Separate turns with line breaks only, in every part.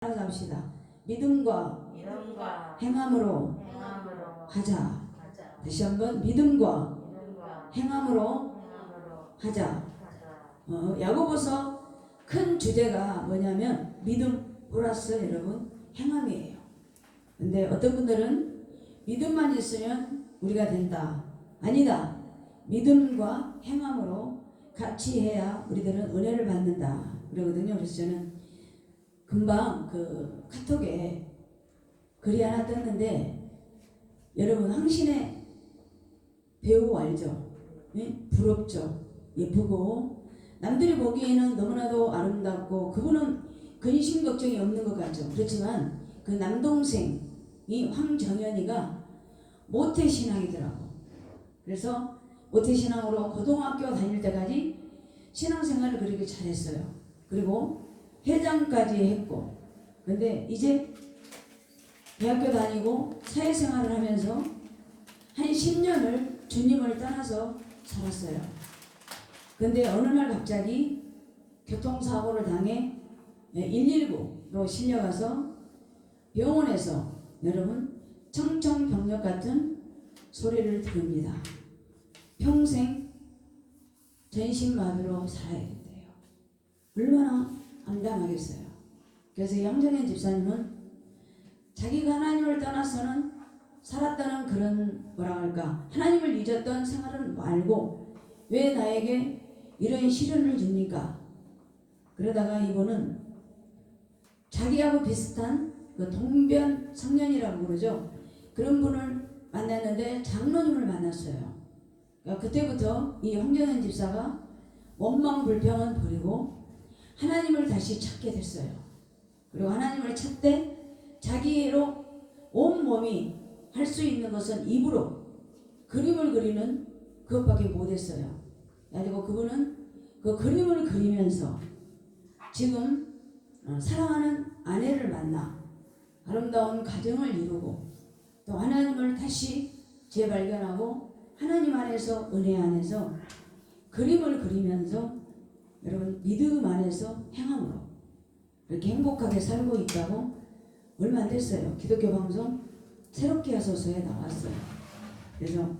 합시다. 믿음과 행함으로 하자. 다시 한번 믿음과 행함으로 하자. 야고보서 큰 주제가 뭐냐면 믿음 플러스 여러분 행함이에요. 근데 어떤 분들은 믿음만 있으면 우리가 된다. 아니다. 믿음과 행함으로 같이 해야 우리들은 은혜를 받는다. 그러거든요. 그래서 저는 금방 그 카톡에 글이 하나 떴는데, 여러분 황신의 배우 알죠? 네? 부럽죠? 예쁘고 남들이 보기에는 너무나도 아름답고 그분은 근심 걱정이 없는 것 같죠. 그렇지만 그 남동생이 황정연이가 모태신앙이더라고. 그래서 모태신앙으로 고등학교 다닐 때까지 신앙생활을 그렇게 잘했어요. 그리고 회장까지 했고, 근데 이제 대학교 다니고 사회생활을 하면서 한 10년을 주님을 떠나서 살았어요. 근데 어느 날 갑자기 교통사고를 당해 119로 실려가서 병원에서 여러분 청청병력 같은 소리를 들읍니다. 평생 전신마비로 살아야 된대요. 얼마나 암담하겠어요. 그래서 황정현 집사님은 자기가 하나님을 떠나서는 살았다는 그런 뭐라 할까, 하나님을 잊었던 생활은 말고 왜 나에게 이런 시련을 줍니까? 그러다가 이분은 자기하고 비슷한 그 동변 청년이라고 그러죠. 그런 분을 만났는데 장로님을 만났어요. 그러니까 그때부터 이 황정현 집사가 원망 불평은 버리고 하나님을 다시 찾게 됐어요. 그리고 하나님을 찾되 자기로 온 몸이 할 수 있는 것은 입으로 그림을 그리는 그것밖에 못했어요. 그리고 그분은 그 그림을 그리면서 지금 사랑하는 아내를 만나 아름다운 가정을 이루고 또 하나님을 다시 재발견하고 하나님 안에서 은혜 안에서 그림을 그리면서 여러분 믿음 안에서 행함으로 이렇게 행복하게 살고 있다고 얼마 안 됐어요. 기독교 방송 새롭게 하소서에 나왔어요. 그래서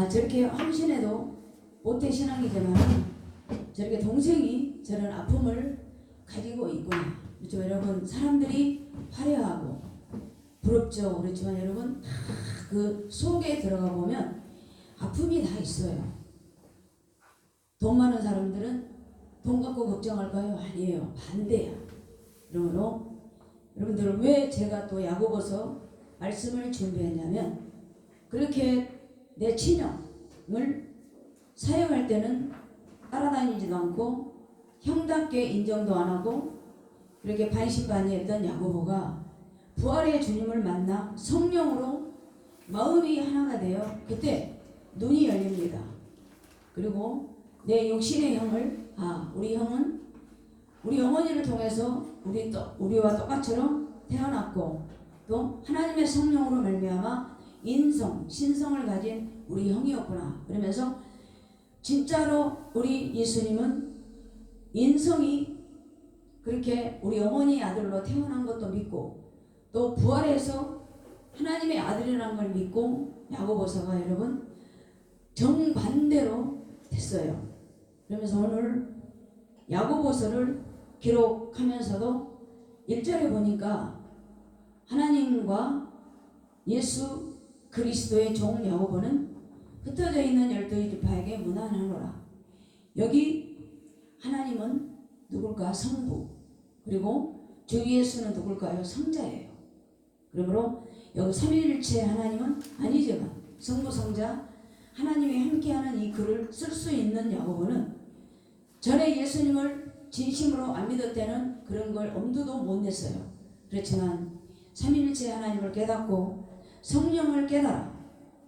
저렇게 헌신해도 모태신앙이지만 저렇게 동생이 저런 아픔을 가지고 있구나. 그렇죠? 여러분 사람들이 화려하고 부럽죠. 그렇지만 여러분 그 속에 들어가 보면 아픔이 다 있어요. 돈 많은 사람들은 돈 갖고 걱정할까요? 아니에요. 반대야. 그러므로 여러분들 왜 제가 또 야고보서 말씀을 준비했냐면, 그렇게 내 친형을 사용할 때는 따라다니지도 않고 형답게 인정도 안 하고 그렇게 반신반의했던 야고보가 부활의 주님을 만나 성령으로 마음이 하나가 되어 그때 눈이 열립니다. 그리고 내 육신의 형을 우리 형은 우리 어머니를 통해서 우리와 똑같처럼 태어났고 또 하나님의 성령으로 말미암아 신성을 가진 우리 형이었구나. 그러면서 진짜로 우리 예수님은 인성이 그렇게 우리 어머니 아들로 태어난 것도 믿고 또 부활해서 하나님의 아들이라는 걸 믿고 야고보서가 여러분 정반대로 됐어요. 그러면서 오늘 야고보서를 기록하면서도 1절에 보니까 하나님과 예수 그리스도의 종 야고보는 흩어져 있는 12지파에게 문안하노라. 여기 하나님은 누굴까? 성부. 그리고 주 예수는 누굴까요? 성자예요. 그러므로 여기 삼위일체 하나님은 아니지만 성부 성자 하나님이 함께하는 이 글을 쓸 수 있는 야고보는 전에 예수님을 진심으로 안 믿을 때는 그런 걸 엄두도 못 냈어요. 그렇지만 삼위일체 하나님을 깨닫고 성령을 깨달아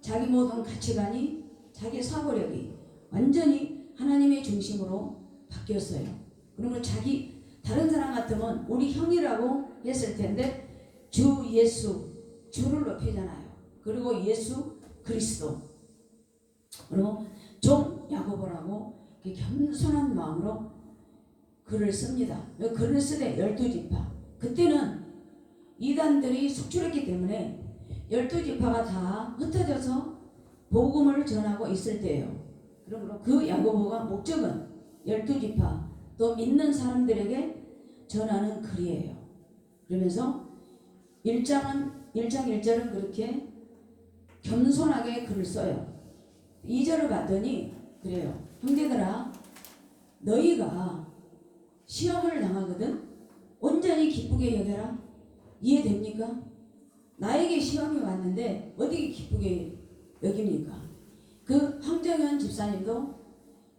자기 모든 가치관이 자기 사고력이 완전히 하나님의 중심으로 바뀌었어요. 그러면 다른 사람 같으면 우리 형이라고 했을 텐데 주 예수, 주를 높이잖아요. 그리고 예수 그리스도, 그리고 종 야고보라고 겸손한 마음으로 글을 씁니다. 글을 쓰되 12지파. 그때는 이단들이 속출했기 때문에 12지파가 다 흩어져서 복음을 전하고 있을 때예요. 그러므로 그 야고보가 목적은 12지파 또 믿는 사람들에게 전하는 글이에요. 그러면서 1장 1절은 그렇게 겸손하게 글을 써요. 2절을 봤더니 그래요. 형제들아, 너희가 시험을 당하거든 온전히 기쁘게 여겨라. 이해됩니까? 나에게 시험이 왔는데 어디 기쁘게 여깁니까? 그 황정현 집사님도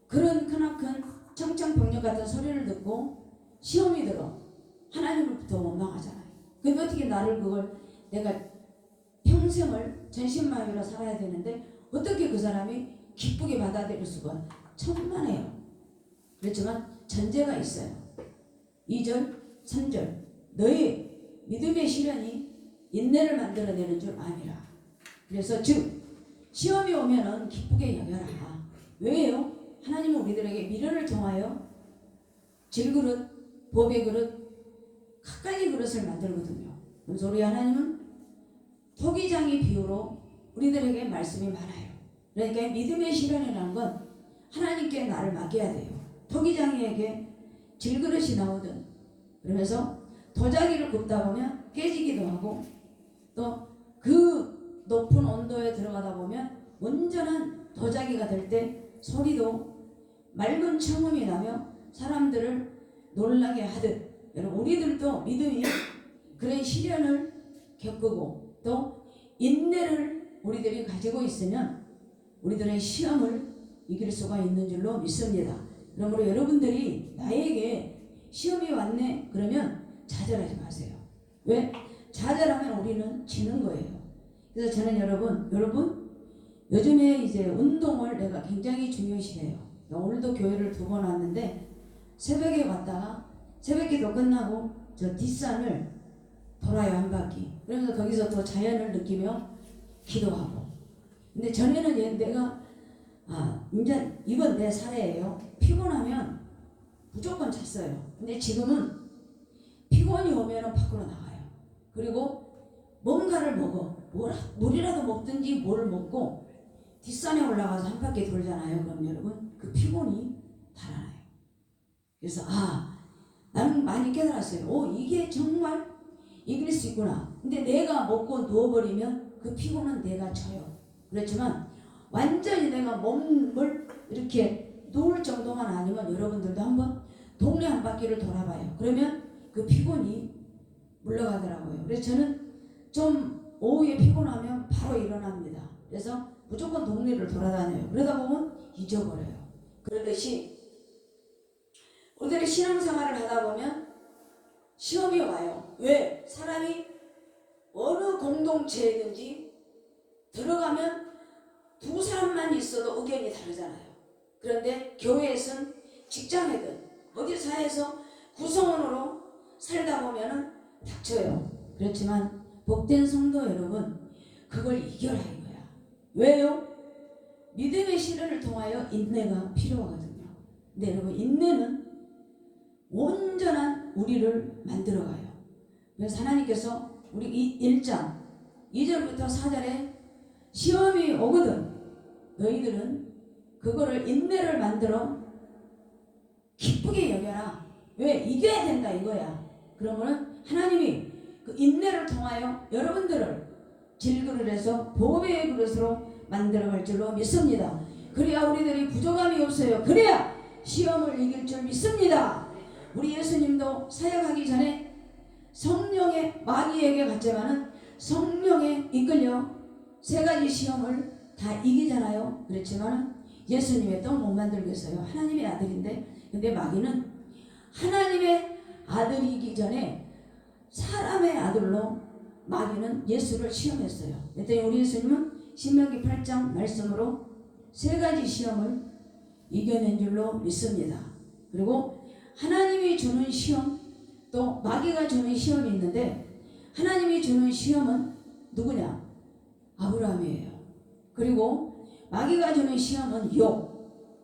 그런 크나큰 청청병력 같은 소리를 듣고 시험이 들어 하나님으로부터 원망하잖아요. 근데 어떻게 나를 그걸 내가 평생을 전신마비로 살아야 되는데 어떻게 그 사람이 기쁘게 받아들일 수가 천만해요. 그렇지만 전제가 있어요. 2절 3절 너희 믿음의 시련이 인내를 만들어내는 줄 아니라. 그래서 즉 시험이 오면은 기쁘게 여겨라. 왜요? 하나님은 우리들에게 미련을 통하여 질그릇, 보배 그릇, 갖가지 그릇을 만들거든요. 그래서 우리 하나님은 토기장이 비유로 우리들에게 말씀이 많아요. 그러니까 믿음의 시련이라는 건 하나님께 나를 맡겨야 돼요. 토기장이에게 질그릇이 나오든 그러면서 도자기를 굽다 보면 깨지기도 하고 또 그 높은 온도에 들어가다 보면 온전한 도자기가 될 때 소리도 맑은 청음이 나며 사람들을 놀라게 하듯 여러분 우리들도 믿음이 그런 시련을 겪고 또 인내를 우리들이 가지고 있으면 우리들의 시험을 이길 수가 있는 줄로 믿습니다. 그러므로 여러분들이 나에게 시험이 왔네 그러면 좌절하지 마세요. 왜? 좌절하면 우리는 지는 거예요. 그래서 저는 여러분 요즘에 이제 운동을 내가 굉장히 중요시해요. 오늘도 교회를 2번 왔는데 새벽에 왔다가 새벽기도 끝나고 저 뒷산을 돌아요 한 바퀴. 그러면서 거기서 또 자연을 느끼며 기도하고. 근데 전에는 내가 이제 이건 내 사례예요. 피곤하면 무조건 잤어요. 근데 지금은 피곤이 오면은 밖으로 나가요. 그리고 뭔가를 먹어. 물이라도 먹든지 뭘 먹고 뒷산에 올라가서 한 바퀴 돌잖아요. 그럼 여러분 그 피곤이 달아나요. 그래서 나는 많이 깨달았어요. 이게 정말 이길 수 있구나. 근데 내가 먹고 누워버리면 그 피곤은 내가 져요. 그렇지만 완전히 내가 몸을 이렇게 누울 정도만 아니면 여러분들도 한번 동네 한 바퀴를 돌아봐요. 그러면 그 피곤이 물러가더라고요. 그래서 저는 좀 오후에 피곤하면 바로 일어납니다. 그래서 무조건 동네를 돌아다녀요. 그러다 보면 잊어버려요. 그러듯이 우리들이 신앙생활을 하다 보면 시험이 와요. 왜? 사람이 어느 공동체이든지 들어가면 2 사람만 있어도 의견이 다르잖아요. 그런데 교회에선 직장이든 어디 사회에서 구성원으로 살다 보면은 닥쳐요. 그렇지만 복된 성도 여러분 그걸 이겨라 이거야. 왜요? 믿음의 시련을 통하여 인내가 필요하거든요. 근데 여러분 인내는 온전한 우리를 만들어가요. 그래서 하나님께서 우리 1장 2절부터 4절에 시험이 오거든 너희들은 그거를 인내를 만들어 기쁘게 여겨라. 왜? 이겨야 된다 이거야. 그러면 하나님이 그 인내를 통하여 여러분들을 질그릇에서 보배의 그릇으로 만들어갈 줄로 믿습니다. 그래야 우리들이 부족함이 없어요. 그래야 시험을 이길 줄 믿습니다. 우리 예수님도 사역하기 전에 성령의 마귀에게 갔지만은 성령에 이끌려 3가지 시험을 다 이기잖아요. 그렇지만 예수님의 떡 못 만들겠어요. 하나님의 아들인데. 근데 마귀는 하나님의 아들이기 전에 사람의 아들로 마귀는 예수를 시험했어요. 그랬더니 우리 예수님은 신명기 8장 말씀으로 3가지 시험을 이겨낸 줄로 믿습니다. 그리고 하나님이 주는 시험 또 마귀가 주는 시험이 있는데 하나님이 주는 시험은 누구냐? 아브라함이에요. 그리고 마귀가 주는 시험은 욥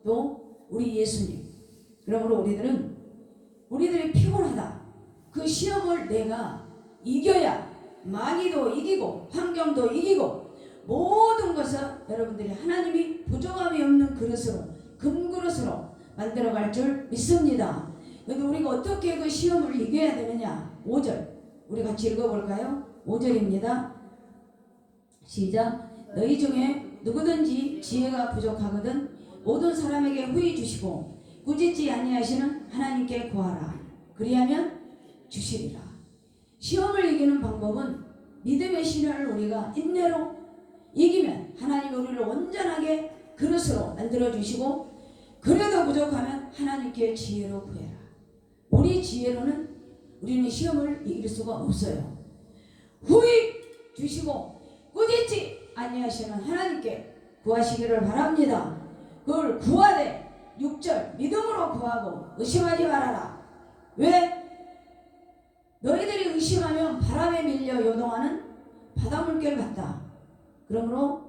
또 우리 예수님. 그러므로 우리들은 우리들이 피곤하다. 그 시험을 내가 이겨야 마귀도 이기고 환경도 이기고 모든 것을 여러분들이 하나님이 부족함이 없는 그릇으로 금그릇으로 만들어갈 줄 믿습니다. 근데 우리가 어떻게 그 시험을 이겨야 되느냐? 5절 우리 같이 읽어볼까요? 5절입니다. 시작. 너희 중에 누구든지 지혜가 부족하거든 모든 사람에게 후히 주시고 꾸짖지 아니하시는 하나님께 구하라. 그리하면 주시리라. 시험을 이기는 방법은 믿음의 신화를 우리가 인내로 이기면 하나님이 우리를 온전하게 그릇으로 만들어 주시고 그래도 부족하면 하나님께 지혜로 구해라. 우리 지혜로는 우리는 시험을 이길 수가 없어요. 후히 주시고 꾸짖지 아니하시는 하나님께 구하시기를 바랍니다. 그걸 구하되 6절 믿음으로 구하고 의심하지 말아라. 왜? 너희들이 의심하면 바람에 밀려 요동하는 바닷물결 같다. 그러므로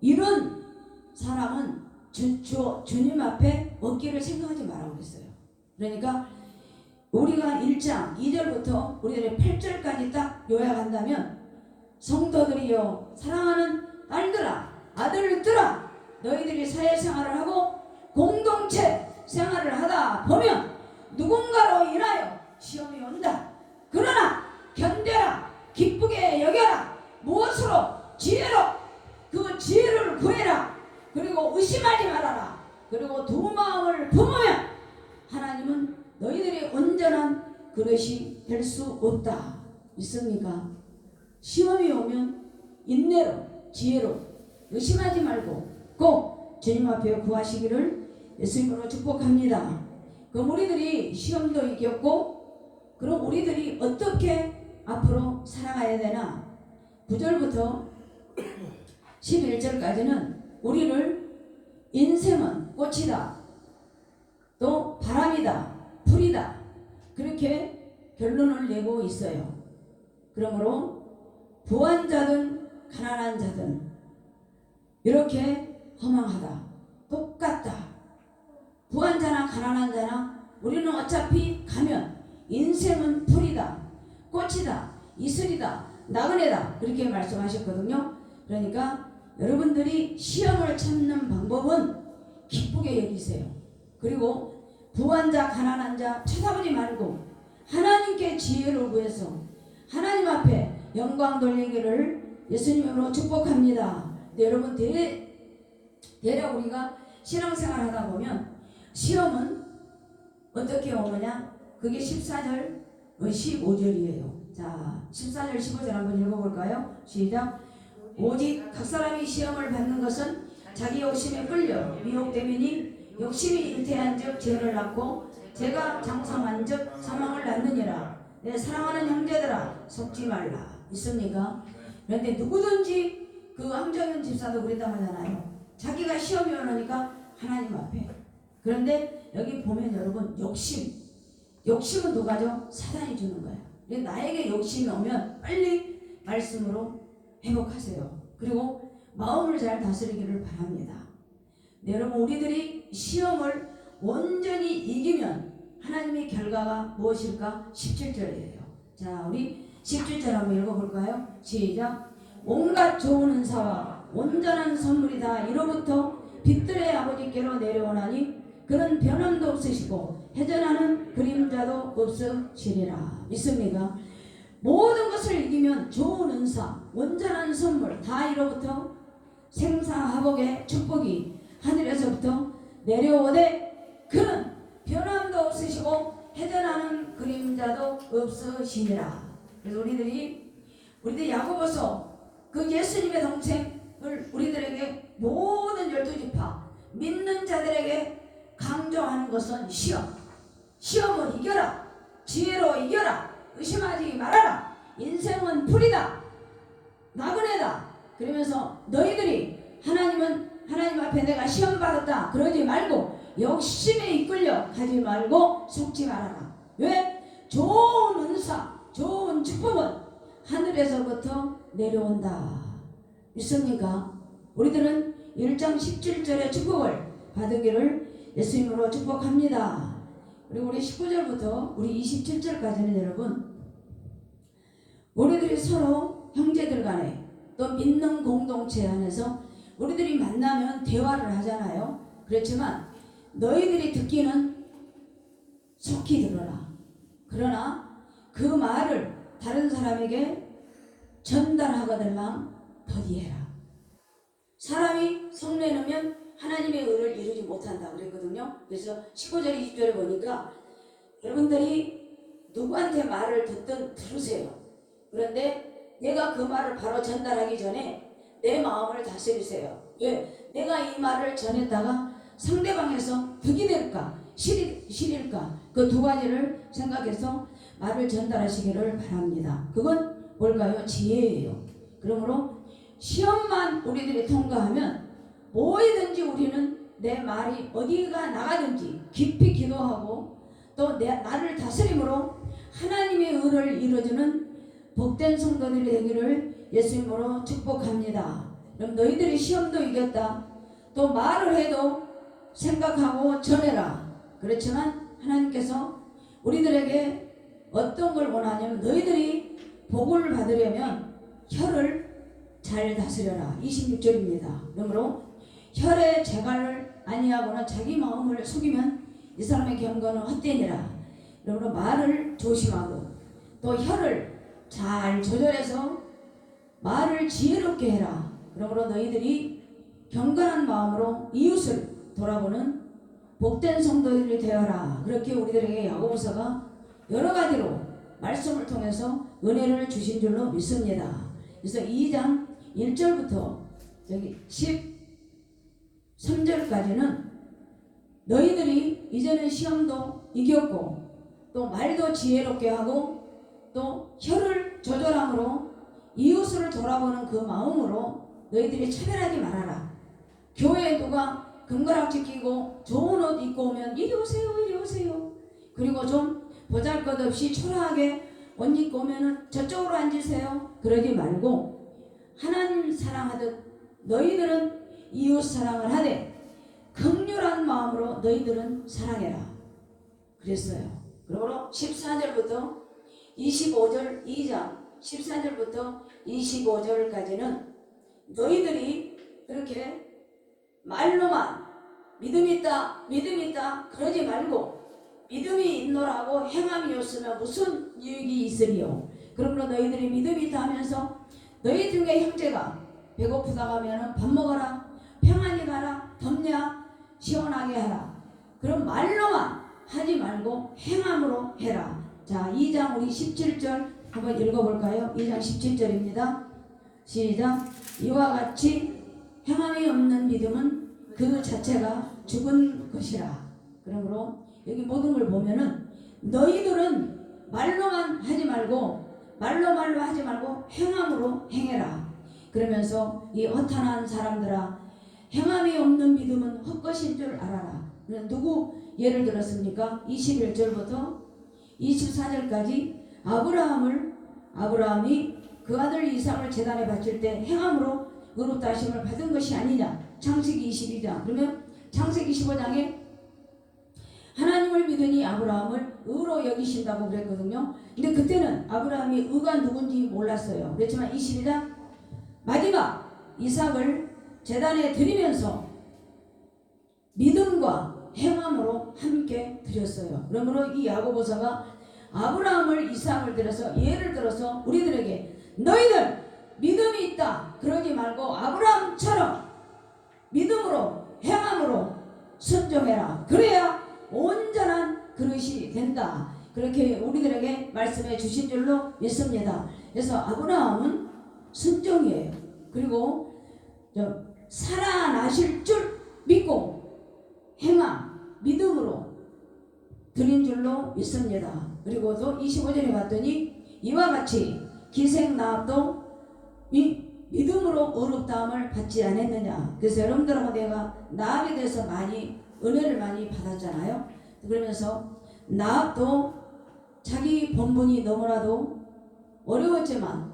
이런 사람은 주님 앞에 얻기를 생각하지 말라고 했어요. 그러니까 우리가 1장 2절부터 우리들의 8절까지 딱 요약한다면 성도들이여 사랑하는 딸들아 아들들아 너희들이 사회생활을 하고 공동체 생활을 하다 보면 누군가로 인하여 시험이 온다. 그러나 견뎌라. 기쁘게 여겨라. 무엇으로? 지혜로. 그 지혜를 구해라. 그리고 의심하지 말아라. 그리고 두 마음을 품으면 하나님은 너희들이 온전한 그릇이 될 수 없다. 믿습니까? 시험이 오면 인내로 지혜로 의심하지 말고 꼭 주님 앞에 구하시기를 예수님으로 축복합니다. 그럼 우리들이 시험도 이겼고 그럼 우리들이 어떻게 앞으로 살아가야 되나? 9절부터 11절까지는 우리를 인생은 꽃이다. 또 바람이다. 불이다. 그렇게 결론을 내고 있어요. 그러므로 부한 자든 가난한 자든 이렇게 허망하다. 똑같다. 부한 자나 가난한 자나 우리는 어차피 가면 인생은 풀이다. 꽃이다. 이슬이다. 나그네다. 그렇게 말씀하셨거든요. 그러니까 여러분들이 시험을 참는 방법은 기쁘게 여기세요. 그리고 부한 자 가난한 자 쳐다보지 말고 하나님께 지혜를 구해서 하나님 앞에 영광 돌리기를 예수님으로 축복합니다. 네, 여러분 대략 우리가 신앙생활 하다 보면 시험은 어떻게 오느냐? 그게 14절 15절이에요. 자 14절 15절 한번 읽어볼까요? 시작. 오직 각 사람이 시험을 받는 것은 자기 욕심에 끌려 미혹되미니 욕심이 잉태한 즉 죄를 낳고 죄가 장성한 즉 사망을 낳느니라. 내 사랑하는 형제들아 속지 말라. 있습니까? 그런데 누구든지 그 황정현 집사도 그랬다고 하잖아요. 자기가 시험이 오니까 하나님 앞에. 그런데 여기 보면 여러분 욕심은 누가죠? 사단이 주는 거예요. 나에게 욕심이 오면 빨리 말씀으로 회복하세요. 그리고 마음을 잘 다스리기를 바랍니다. 네, 여러분 우리들이 시험을 온전히 이기면 하나님의 결과가 무엇일까? 17절이에요. 자 우리 17절 한번 읽어볼까요? 시작. 온갖 좋은 은사와 온전한 선물이 다 이로부터 빛들의 아버지께로 내려오나니 그는 변함도 없으시고 회전하는 그림자도 없으시리라. 믿습니까? 모든 것을 이기면 좋은 은사, 온전한 선물 다 이로부터 생사화복의 축복이 하늘에서부터 내려오되 그는 변함도 없으시고 회전하는 그림자도 없으시니라. 그래서 우리들이 야고보서 그 예수님의 동생을 우리들에게 모든 12지파 믿는 자들에게 강조하는 것은 시험은 이겨라. 지혜로 이겨라. 의심하지 말아라. 인생은 풀이다. 나그네다. 그러면서 너희들이 하나님 앞에 내가 시험 받았다 그러지 말고 욕심에 이끌려 가지 말고 속지 말아라. 왜? 좋은 은사 좋은 축복은 하늘에서부터 내려온다. 믿습니까? 우리들은 1장 17절의 축복을 받으기를 예수님으로 축복합니다. 그리고 우리 19절부터 우리 27절까지는 여러분, 우리들이 서로 형제들 간에 또 믿는 공동체 안에서 우리들이 만나면 대화를 하잖아요. 그렇지만 너희들이 듣기는 속히 들어라. 그러나 그 말을 다른 사람에게 전달하거들랑 더디해라. 사람이 성내놓으면 하나님의 의를 이루지 못한다 그랬거든요. 그래서 15절 20절에 보니까 여러분들이 누구한테 말을 듣든 들으세요. 그런데 내가 그 말을 바로 전달하기 전에 내 마음을 다스리세요. 왜? 내가 이 말을 전했다가 상대방에서 득이 될까 실일까, 그 두 가지를 생각해서 말을 전달하시기를 바랍니다. 그건 뭘까요? 지혜예요. 그러므로 시험만 우리들이 통과하면 뭐이든지 우리는 내 말이 어디가 나가든지 깊이 기도하고 또 나를 다스림으로 하나님의 의를 이루어주는 복된 성도들이 되기를 예수님으로 축복합니다. 그럼 너희들이 시험도 이겼다. 또 말을 해도 생각하고 전해라. 그렇지만 하나님께서 우리들에게 어떤 걸 원하냐면 너희들이 복을 받으려면 혀를 잘 다스려라. 26절입니다. 그러므로 혈의 재갈을 아니하거나 자기 마음을 속이면 이 사람의 경건은 헛되니라. 그러므로 말을 조심하고 또 혀를 잘 조절해서 말을 지혜롭게 해라. 그러므로 너희들이 경건한 마음으로 이웃을 돌아보는 복된 성도들이 되어라. 그렇게 우리들에게 야고보서가 여러 가지로 말씀을 통해서 은혜를 주신 줄로 믿습니다. 그래서 2장 1절부터 여기 13절까지는 너희들이 이제는 시험도 이겼고 또 말도 지혜롭게 하고 또 혀를 조절함으로 이웃을 돌아보는 그 마음으로 너희들이 차별하지 말아라. 교회에 누가 금가락지 끼고 좋은 옷 입고 오면 이리 오세요 이리 오세요. 그리고 좀 보잘것없이 초라하게 옷 입고 오면 저쪽으로 앉으세요. 그러지 말고 하나님 사랑하듯 너희들은 이웃 사랑을 하되 긍휼한 마음으로 너희들은 사랑해라 그랬어요. 그러므로 14절부터 25절 2장 14절부터 25절까지는 너희들이 그렇게 말로만 믿음 있다 그러지 말고 믿음이 있노라고 행함이 없으면 무슨 유익이 있으리요. 그러므로 너희들이 믿음이 있다 하면서 너희 중에 형제가 배고프다 하면 밥 먹어라, 평안히 가라, 덥냐 시원하게 하라. 그럼 말로만 하지 말고 행함으로 해라. 자, 2장 우리 17절 한번 읽어볼까요? 2장 17절입니다. 시작. 이와 같이 행함이 없는 믿음은 그 자체가 죽은 것이라. 그러므로 여기 모든 걸 보면은 너희들은 말로만 하지 말고 말로 하지 말고 행함으로 행해라. 그러면서 이 허탄한 사람들아 행함이 없는 믿음은 헛것인 줄 알아라. 누구 예를 들었습니까? 21절부터 24절까지 아브라함이 그 아들 이삭을 제단에 바칠 때 행함으로 의롭다 하심을 받은 것이 아니냐. 창세기 22장. 그러면 창세기 15장에 하나님을 믿으니 아브라함을 의로 여기신다고 그랬거든요. 근데 그때는 아브라함이 의가 누군지 몰랐어요. 그렇지만 22장 마지막 이삭을 제단에 드리면서 믿음과 행함으로 함께 드렸어요. 그러므로 이 야고보서가 아브라함을 이삭을 들어서 예를 들어서 우리들에게 너희들 믿음이 있다 그러지 말고 아브라함처럼 믿음으로 행함으로 순종해라. 그래야 온전한 그릇이 된다. 그렇게 우리들에게 말씀해 주신 줄로 믿습니다. 그래서 아브라함은 순종이에요. 그리고 살아나실 줄 믿고 행함 믿음으로 드린 줄로 믿습니다. 그리고 또 25절에 봤더니 이와 같이 기생나합도 믿음으로 의롭다함을 받지 않았느냐. 그래서 여러분들하고 내가 나합에 대해서 많이 은혜를 많이 받았잖아요. 그러면서 나합도 자기 본분이 너무나도 어려웠지만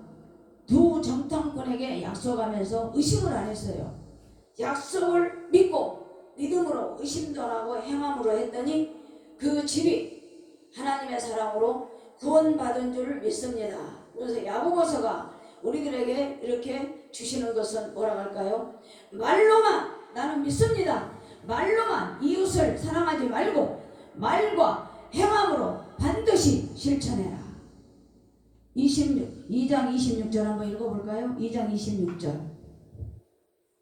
두 정탐꾼에게 약속하면서 의심을 안 했어요. 약속을 믿고 믿음으로 의심도 안 하고 행함으로 했더니 그 집이 하나님의 사랑으로 구원받은 줄 믿습니다. 그래서 야고보서가 우리들에게 이렇게 주시는 것은 뭐라고 할까요? 말로만 나는 믿습니다. 말로만 이웃을 사랑하지 말고 말과 행함으로 반드시 실천해라. 2장 26절 한번 읽어볼까요? 2장 26절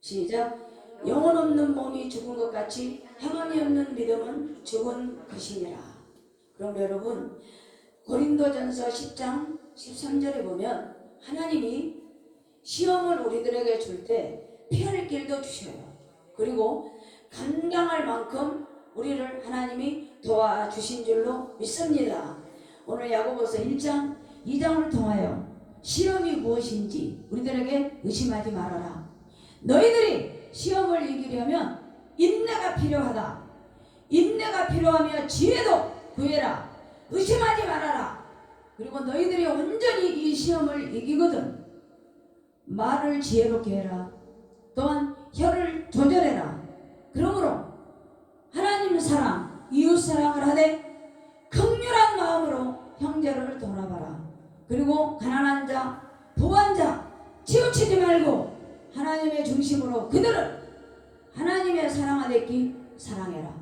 시작. 영혼 없는 몸이 죽은 것 같이 행함이 없는 믿음은 죽은 것이니라. 그럼 여러분 고린도전서 10장 13절에 보면 하나님이 시험을 우리들에게 줄 때 피할 길도 주셔요. 그리고 감당할 만큼 우리를 하나님이 도와주신 줄로 믿습니다. 오늘 야고보서 1장 2장을 통하여 시험이 무엇인지 우리들에게 의심하지 말아라. 너희들이 시험을 이기려면 인내가 필요하다. 인내가 필요하며 지혜도 구해라. 의심하지 말아라. 그리고 너희들이 온전히 이 시험을 이기거든 말을 지혜롭게 해라. 또한 혀를 조절해라. 그러므로 하나님 사랑, 이웃 사랑을 하되 긍휼한 마음으로 형제를 돌아봐라. 그리고 가난한 자, 부한 자 치우치지 말고 하나님의 중심으로 그들을 하나님의 사랑하듯이 사랑해라.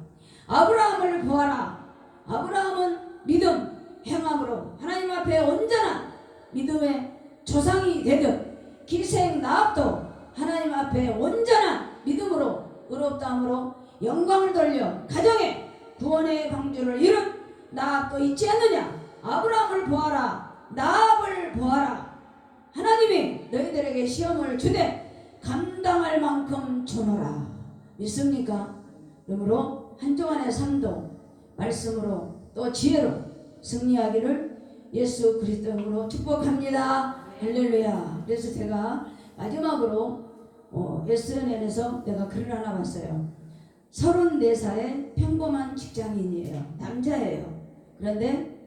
아브라함을 보아라. 아브라함은 믿음, 행함으로 하나님 앞에 온전한 믿음의 조상이 되듯 기생 나합도 하나님 앞에 온전한 믿음으로 의롭다함으로 영광을 돌려 가정에 구원의 방주를 이룬 나합도 있지 않느냐. 아브라함을 보아라. 나합을 보아라. 하나님이 너희들에게 시험을 주되 감당할 만큼 줘노라. 믿습니까? 그러므로 한 주간의 삶도 말씀으로 또 지혜로 승리하기를 예수 그리스도로 축복합니다. 할렐루야. 그래서 제가 마지막으로 SNN에서 내가 글을 하나 봤어요. 34살의 평범한 직장인이에요. 남자예요. 그런데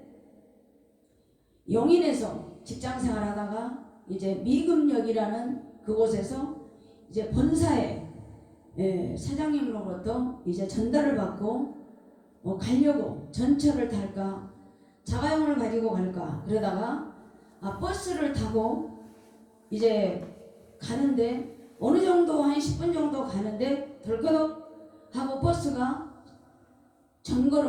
용인에서 직장 생활하다가 이제 미금역이라는 그곳에서 이제 본사에 사장님으로부터 이제 전달을 받고 가려고 전철을 탈까 자가용을 가지고 갈까 그러다가 버스를 타고 이제 가는데 어느 정도 한 10분 정도 가는데 덜커덕 하고 버스가 점거를